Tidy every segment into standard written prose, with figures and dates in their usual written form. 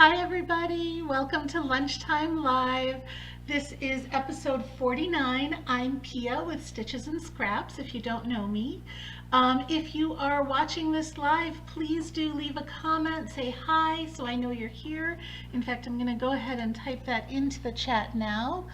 Hi everybody, welcome to Lunchtime Live. This is episode 49. I'm Pia with Stitches and Scraps, if you don't know me. If you are watching this live, please do leave a comment, say hi so I know you're here. In fact, I'm going to go ahead and type that into the chat now.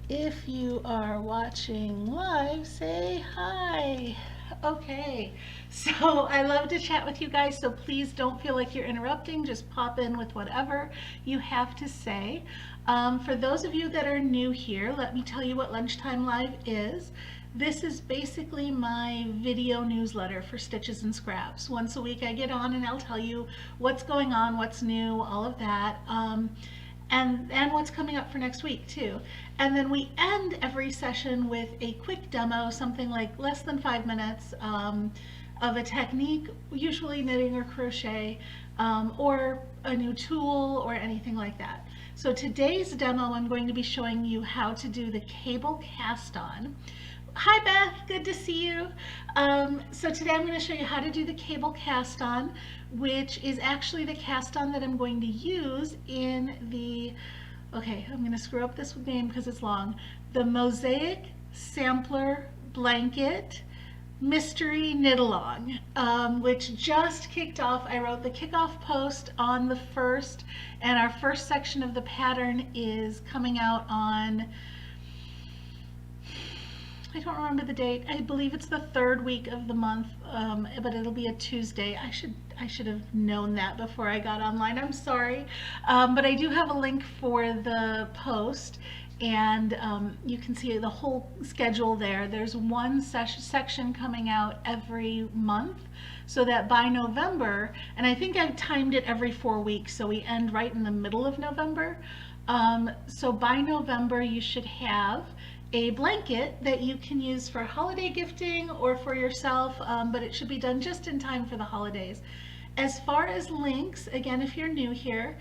If you are watching live, say hi. Okay, so I love to chat with you guys, so please don't feel like you're interrupting. Just pop in with whatever you have to say. For those of you that are new here, let me tell you what Lunchtime Live is. This is basically my video newsletter for Stitches and Scraps. Once a week I get on and I'll tell you what's going on, what's new, all of that. And what's coming up for next week too. And then we end every session with a quick demo, something like less than 5 minutes of a technique, usually knitting or crochet, or a new tool or anything like that. So today's demo, I'm going to be showing you how to do the cable cast on. Hi Beth, good to see you. So today I'm going to show you how to do the cable cast on, which is actually the cast on that I'm going to use in the, okay, I'm going to screw up this name because it's long, the Mosaic Sampler Blanket Mystery Knit Along, which just kicked off. I wrote the kickoff post on the 1st, and our first section of the pattern is coming out on, I don't remember the date. I believe it's the 3rd week of the month, but it'll be a Tuesday. I should have known that before I got online. I'm sorry, but I do have a link for the post, and you can see the whole schedule there. There's one section coming out every month, so that by November, and I think I've timed it every 4 weeks, so we end right in the middle of November. So by November, you should have a blanket that you can use for holiday gifting or for yourself, but it should be done just in time for the holidays. As far as links, again, if you're new here,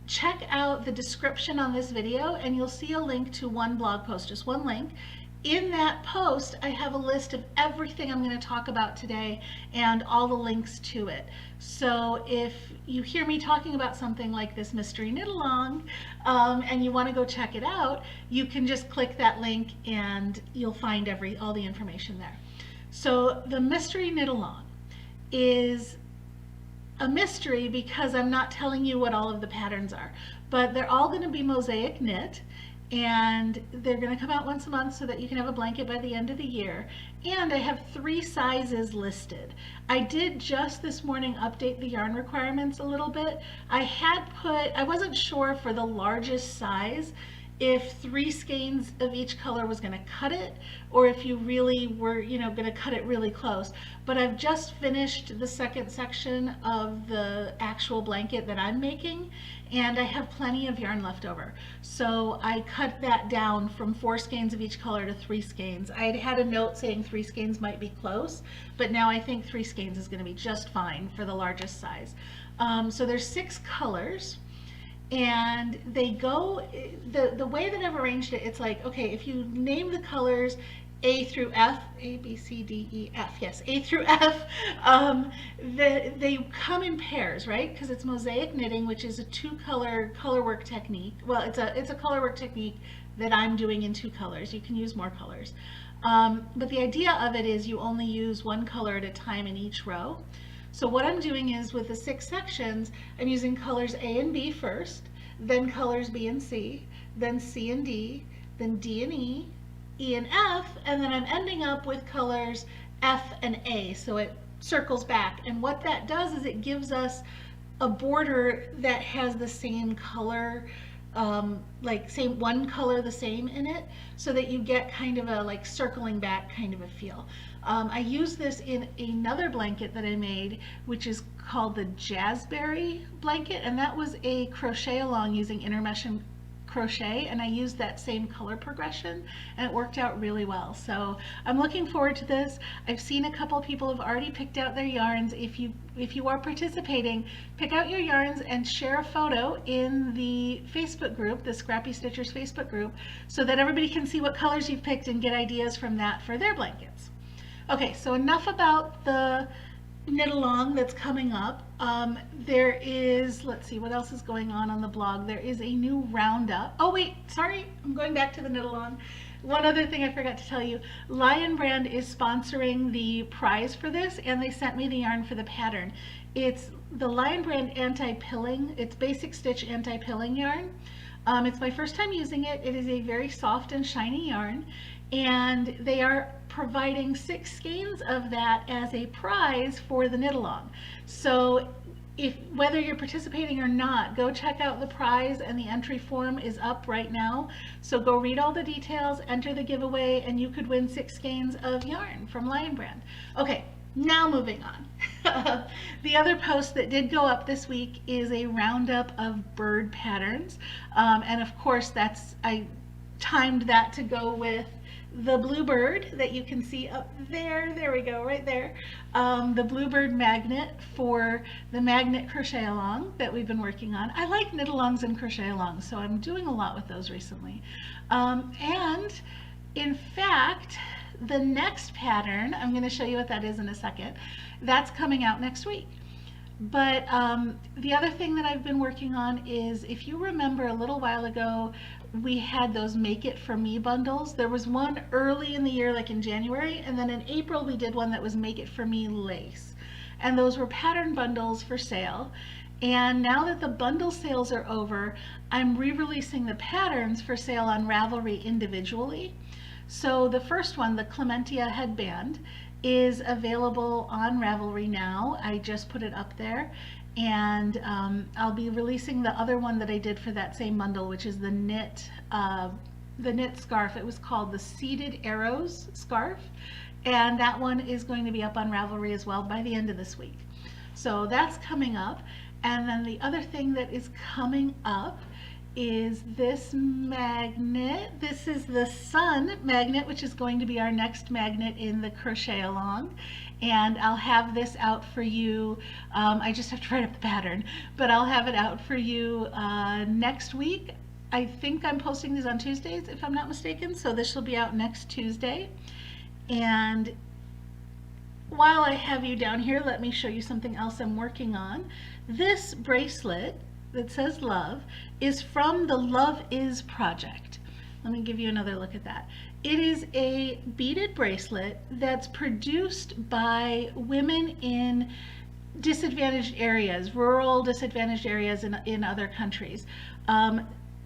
check out the description on this video and you'll see a link to one blog post, just one link. In that post, I have a list of everything I'm going to talk about today and all the links to it. So if you hear me talking about something like this mystery knit along and you want to go check it out, you can just click that link and you'll find all the information there. So the mystery knit along is a mystery because I'm not telling you what all of the patterns are, but they're all going to be mosaic knit. And they're going to come out once a month so that you can have a blanket by the end of the year. And I have 3 sizes listed. I did just this morning update the yarn requirements a little bit. I wasn't sure for the largest size if 3 skeins of each color was going to cut it, or if you really were, going to cut it really close. But I've just finished the second section of the actual blanket that I'm making, and I have plenty of yarn left over. So I cut that down from 4 skeins of each color to 3 skeins. I had a note saying 3 skeins might be close, but now I think 3 skeins is going to be just fine for the largest size. So there's 6 colors. And they go, the way that I've arranged it, it's like, okay, if you name the colors A through F, A, B, C, D, E, F, yes, A through F, they come in pairs, right? Because it's mosaic knitting, which is a 2-color color work technique. Well, it's a color work technique that I'm doing in 2 colors. You can use more colors. But the idea of it is you only use 1 color at a time in each row. So what I'm doing is with the 6 sections, I'm using colors A and B first, then colors B and C, then C and D, then D and E, E and F, and then I'm ending up with colors F and A, so it circles back. And what that does is it gives us a border that has the same color, like one color the same in it, so that you get kind of a like circling back kind of a feel. I use this in another blanket that I made, which is called the Jazzberry blanket, and that was a crochet along using intermesh crochet, and I used that same color progression and it worked out really well. So I'm looking forward to this. I've seen a couple people have already picked out their yarns. If you are participating, pick out your yarns and share a photo in the Facebook group, the Scrappy Stitchers Facebook group, so that everybody can see what colors you've picked and get ideas from that for their blankets. Okay, so enough about the knit along that's coming up. There is, let's see, what else is going on the blog? There is a new roundup. Oh wait, sorry, I'm going back to the knit along. One other thing I forgot to tell you, Lion Brand is sponsoring the prize for this, and they sent me the yarn for the pattern. It's the Lion Brand anti-pilling, it's basic stitch anti-pilling yarn. It's my first time using it. It is a very soft and shiny yarn, and they are providing 6 skeins of that as a prize for the knit along. So whether you're participating or not, go check out the prize, and the entry form is up right now. So go read all the details, enter the giveaway, and you could win 6 skeins of yarn from Lion Brand. Okay, now moving on. The other post that did go up this week is a roundup of bird patterns. And of course, I timed that to go with the bluebird that you can see up there. There we go, right there. The bluebird magnet for the magnet crochet along that we've been working on. I like knit alongs and crochet alongs, so I'm doing a lot with those recently. And in fact, the next pattern, I'm going to show you what that is in a second, that's coming out next week. But the other thing that I've been working on is, if you remember a little while ago, we had those Make It For Me bundles. There was one early in the year, like in January, and then in April we did one that was Make It For Me lace. And those were pattern bundles for sale. And now that the bundle sales are over, I'm re-releasing the patterns for sale on Ravelry individually. So the first one, the Clementia headband, is available on Ravelry now. I just put it up there, and I'll be releasing the other one that I did for that same bundle, which is the knit scarf. It was called the Seeded Arrows scarf, and that one is going to be up on Ravelry as well by the end of this week. So that's coming up. And then the other thing that is coming up is this magnet. This is the Sun magnet, which is going to be our next magnet in the crochet along, and I'll have this out for you. I just have to write up the pattern, but I'll have it out for you next week. I think I'm posting these on Tuesdays, if I'm not mistaken, so this will be out next Tuesday. And while I have you down here, let me show you something else I'm working on. This bracelet that says love is from the Love Is project. Let me give you another look at that. It is a beaded bracelet that's produced by women in disadvantaged areas, rural disadvantaged areas in other countries.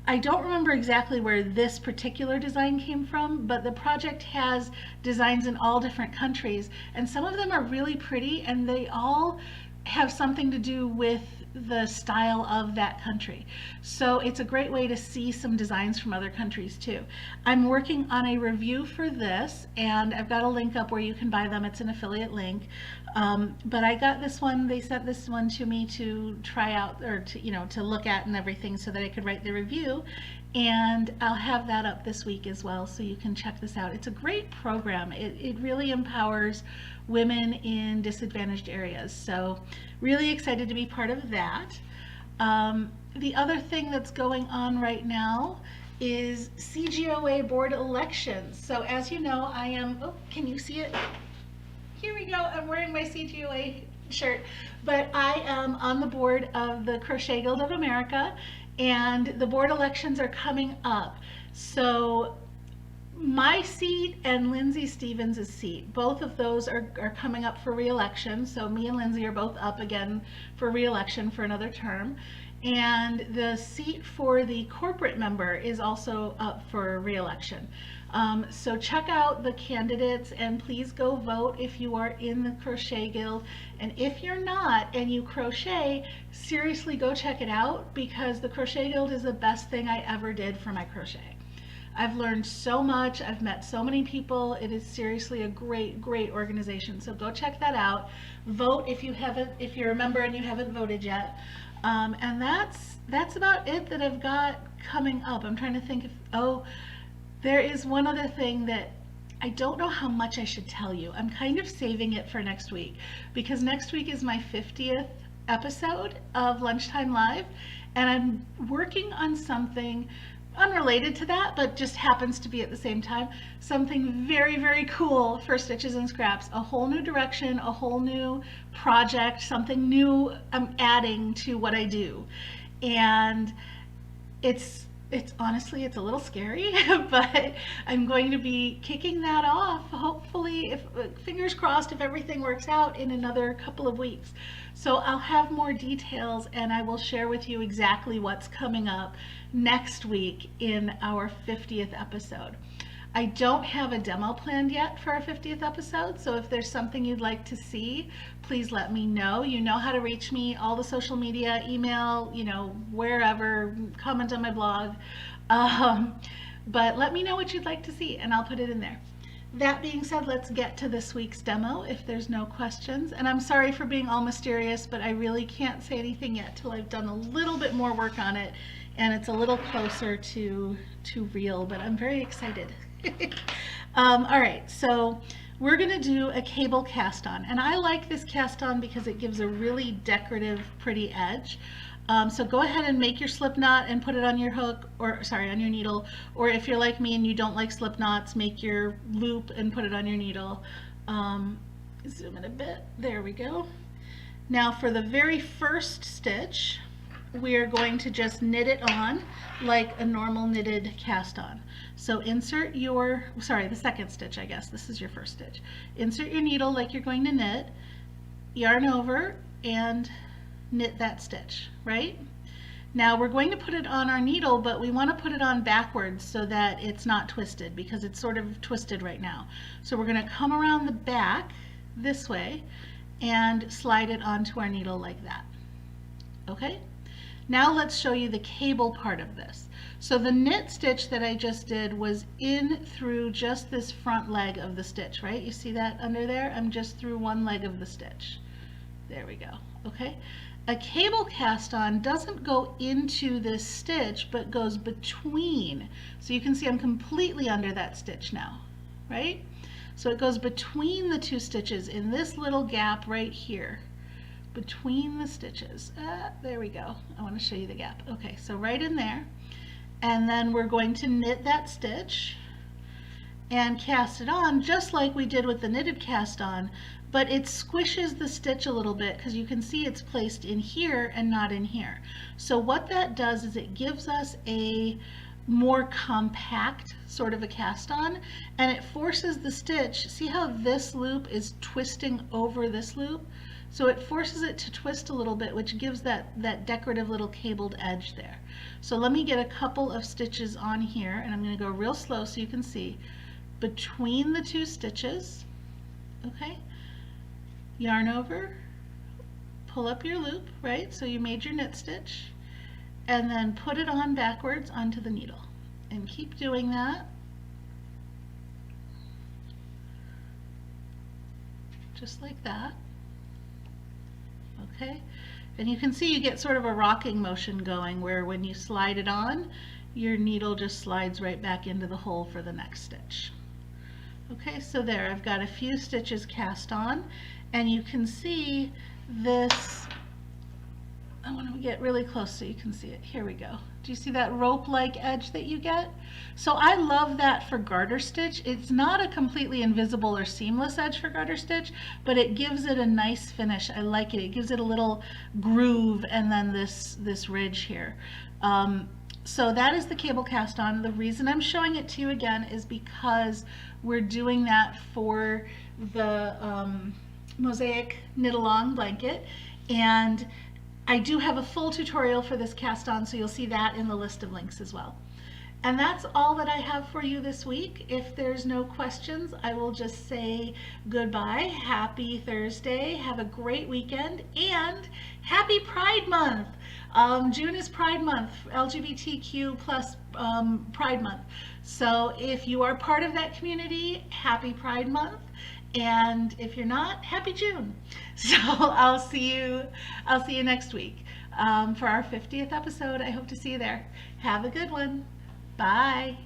I don't remember exactly where this particular design came from, but the project has designs in all different countries, and some of them are really pretty, and they all have something to do with the style of that country. So it's a great way to see some designs from other countries too. I'm working on a review for this, and I've got a link up where you can buy them. It's an affiliate link. But I got this one, they sent this one to me to try out, or to look at and everything, so that I could write the review. And I'll have that up this week as well, so you can check this out. It's a great program. It really empowers women in disadvantaged areas. So really excited to be part of that. The other thing that's going on right now is CGOA board elections. So as you know, I am, oh, can you see it? Here we go, I'm wearing my CGOA shirt, but I am on the board of the Crochet Guild of America, and the board elections are coming up. So my seat and Lindsay Stevens' seat, both of those are coming up for re-election. So me and Lindsay are both up again for re-election for another term. And the seat for the corporate member is also up for re-election. So check out the candidates, and please go vote if you are in the Crochet Guild. And if you're not and you crochet, seriously go check it out, because the Crochet Guild is the best thing I ever did for my crochet. I've learned so much, I've met so many people. It is seriously a great, great organization. So go check that out. Vote if you're a member and you haven't voted yet. And that's about it that I've got coming up. I'm trying to think if, there is one other thing that I don't know how much I should tell you. I'm kind of saving it for next week, because next week is my 50th episode of Lunchtime Live, and I'm working on something unrelated to that, but just happens to be at the same time, something very, very cool for Stitches and Scraps. A whole new direction, a whole new project, something new I'm adding to what I do. And it's honestly, it's a little scary, but I'm going to be kicking that off, hopefully, if fingers crossed, if everything works out, in another couple of weeks. So I'll have more details, and I will share with you exactly what's coming up next week in our 50th episode. I don't have a demo planned yet for our 50th episode, so if there's something you'd like to see, please let me know. You know how to reach me, all the social media, email, wherever, comment on my blog. But let me know what you'd like to see, and I'll put it in there. That being said, let's get to this week's demo if there's no questions. And I'm sorry for being all mysterious, but I really can't say anything yet till I've done a little bit more work on it and it's a little closer to real, but I'm very excited. All right, so we're going to do a cable cast on, and I like this cast on because it gives a really decorative, pretty edge. So go ahead and make your slip knot and put it on your hook, or sorry, on your needle, or if you're like me and you don't like slip knots, make your loop and put it on your needle. Zoom in a bit, there we go. Now for the very first stitch, we're going to just knit it on like a normal knitted cast on. So insert your, sorry, the second stitch, I guess, this is your first stitch. Insert your needle like you're going to knit, yarn over, and knit that stitch, right? Now we're going to put it on our needle, but we want to put it on backwards so that it's not twisted, because it's sort of twisted right now. So we're going to come around the back this way and slide it onto our needle like that. Okay? Now let's show you the cable part of this. So the knit stitch that I just did was in through just this front leg of the stitch, right? You see that under there? I'm just through one leg of the stitch. There we go, okay? A cable cast on doesn't go into this stitch, but goes between. So you can see I'm completely under that stitch now, right? So it goes between the two stitches in this little gap right here. Between the stitches. There we go. I want to show you the gap. Okay, so right in there. And then we're going to knit that stitch and cast it on just like we did with the knitted cast on, but it squishes the stitch a little bit because you can see it's placed in here and not in here. So what that does is it gives us a more compact sort of a cast on, and it forces the stitch. See how this loop is twisting over this loop? So it forces it to twist a little bit, which gives that decorative little cabled edge there. So let me get a couple of stitches on here, and I'm going to go real slow so you can see. Between the two stitches, okay, yarn over, pull up your loop, right? So you made your knit stitch, and then put it on backwards onto the needle. And keep doing that. Just like that. Okay, and you can see you get sort of a rocking motion going where when you slide it on, your needle just slides right back into the hole for the next stitch. Okay, so there, I've got a few stitches cast on, and you can see this. I want to get really close so you can see it. Here we go. Do you see that rope-like edge that you get? So I love that for garter stitch. It's not a completely invisible or seamless edge for garter stitch, but it gives it a nice finish. I like it. It gives it a little groove and then this ridge here. So that is the cable cast on. The reason I'm showing it to you again is because we're doing that for the Mosaic knit along blanket, and I do have a full tutorial for this cast on, so you'll see that in the list of links as well. And that's all that I have for you this week. If there's no questions, I will just say goodbye. Happy Thursday. Have a great weekend, and happy Pride Month. June is Pride Month, LGBTQ plus Pride Month. So if you are part of that community, happy Pride Month. And if you're not, happy June. So I'll see you next week for our 50th episode. I hope to see you there. Have a good one. Bye.